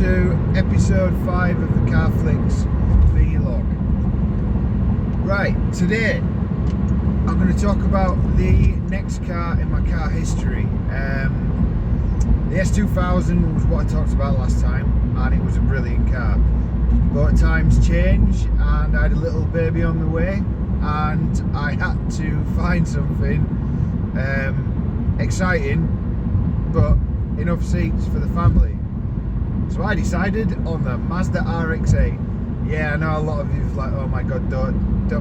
to episode 5 of the CarFlix vlog. Right, today I'm going to talk about the next car in my car history. The S2000 was what I talked about last time, and it was a brilliant car. But times change, and I had a little baby on the way, and I had to find something exciting, but enough seats for the family. So I decided on the Mazda RX8. Yeah, I know a lot of you are like, oh my god, don't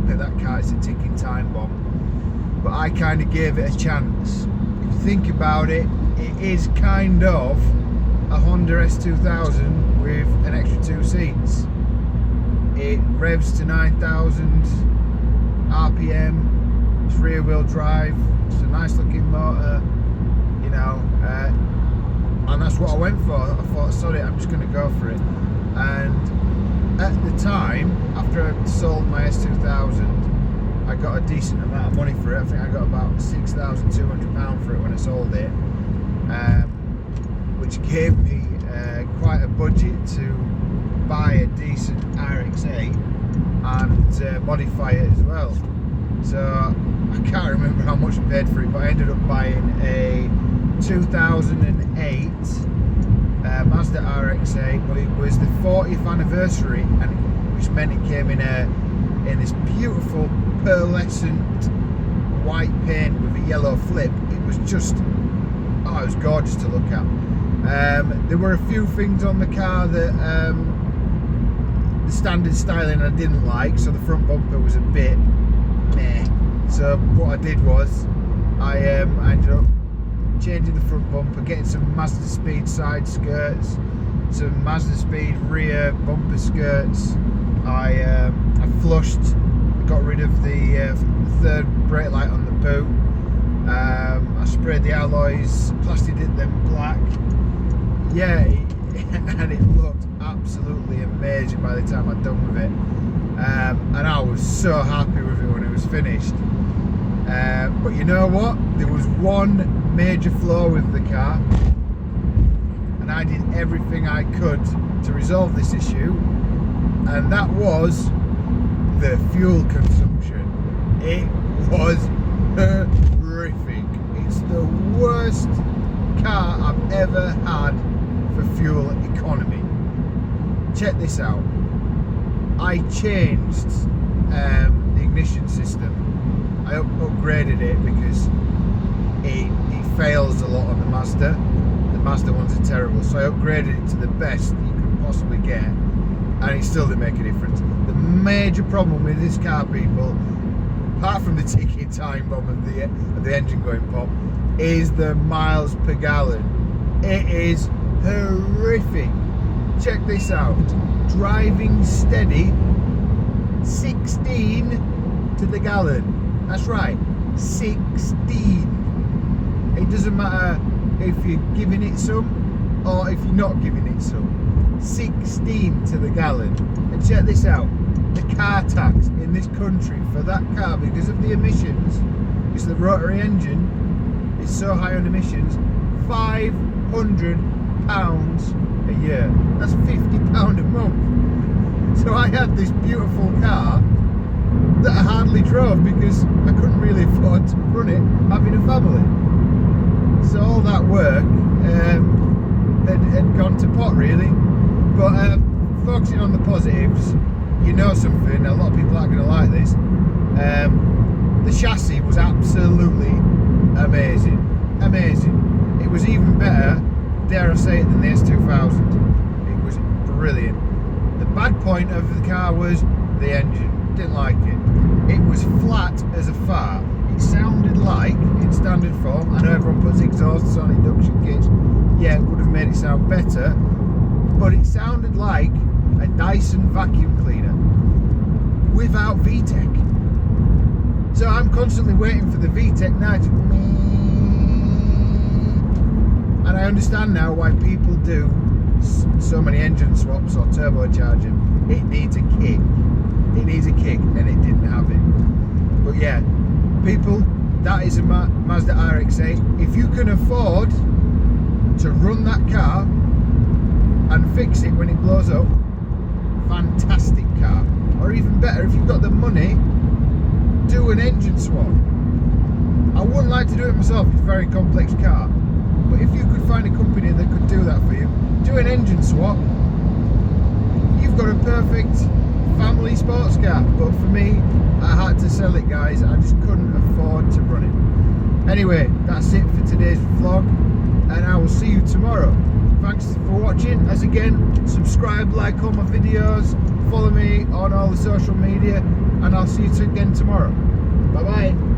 pick that car, it's a ticking time bomb. But I kind of gave it a chance. If you think about it, it is kind of a Honda S2000 with an extra 2 seats. It revs to 9,000 RPM, it's rear wheel drive, it's a nice looking motor, you know, and that's what I went for. I thought, sorry, I'm just going to go for it. And at the time, after I sold my S2000, I got a decent amount of money for it. I think I got about £6,200 for it when I sold it, which gave me quite a budget to buy a decent RX8 and modify it as well. So I can't remember how much I paid for it, but I ended up buying a 2008 Mazda RX8, but it was the 40th anniversary, and which meant it came in this beautiful pearlescent white paint with a yellow flip. It was just, oh, it was gorgeous to look at. There were a few things on the car that the standard styling I didn't like, so the front bumper was a bit meh. So what I did was I ended up changing the front bumper, getting some Mazda Speed side skirts, some Mazda Speed rear bumper skirts. I flushed, got rid of the third brake light on the boot. I sprayed the alloys, plastered them black. Yeah, and it looked absolutely amazing by the time I'd done with it. And I was so happy with it when it was finished. But you know what? There was one major flaw with the car, and I did everything I could to resolve this issue, and that was the fuel consumption. It was horrific. It's the worst car I've ever had for fuel economy. Check this out. I changed the ignition system. I upgraded it because it fails a lot on the Mazda. The Mazda ones are terrible, so I upgraded it to the best you can possibly get, and it still didn't make a difference. The major problem with this car, people, apart from the ticking time bomb of the engine going pop, is the miles per gallon. It is horrific. Check this out. Driving steady, 16 to the gallon. That's right, 16. It doesn't matter if you're giving it some or if you're not giving it some. 16 to the gallon. And check this out. The car tax in this country for that car, because of the emissions, it's the rotary engine, it's so high on emissions, £500 a year. That's £50 a month. So I had this beautiful car that I hardly drove because I couldn't really afford to run it having a family. So all that work had gone to pot, really. But focusing on the positives, you know something, a lot of people aren't going to like this. The chassis was absolutely amazing. Amazing. It was even better, dare I say it, than the S2000. It was brilliant. The bad point of the car was the engine. Didn't like it. It was flat as a fart. It sounded like, in standard form, I know everyone puts exhausts on induction kits, yeah, it would have made it sound better, but it sounded like a Dyson vacuum cleaner without VTEC. So I'm constantly waiting for the VTEC now to, and I understand now why people do so many engine swaps or turbocharging. It needs a kick. It needs a kick, and it didn't have it. But yeah, people, that is a Mazda RX8. If you can afford to run that car and fix it when it blows up, fantastic car. Or even better, if you've got the money, do an engine swap. I wouldn't like to do it myself, it's a very complex car, but if you could find a company that could do that for you, do an engine swap, you've got a perfect family sports car. But for me, I had to sell it, guys. I just couldn't afford to run it. Anyway, that's it for today's vlog, and I will see you tomorrow. Thanks for watching. As again, subscribe, like all my videos, follow me on all the social media, and I'll see you again tomorrow. Bye bye.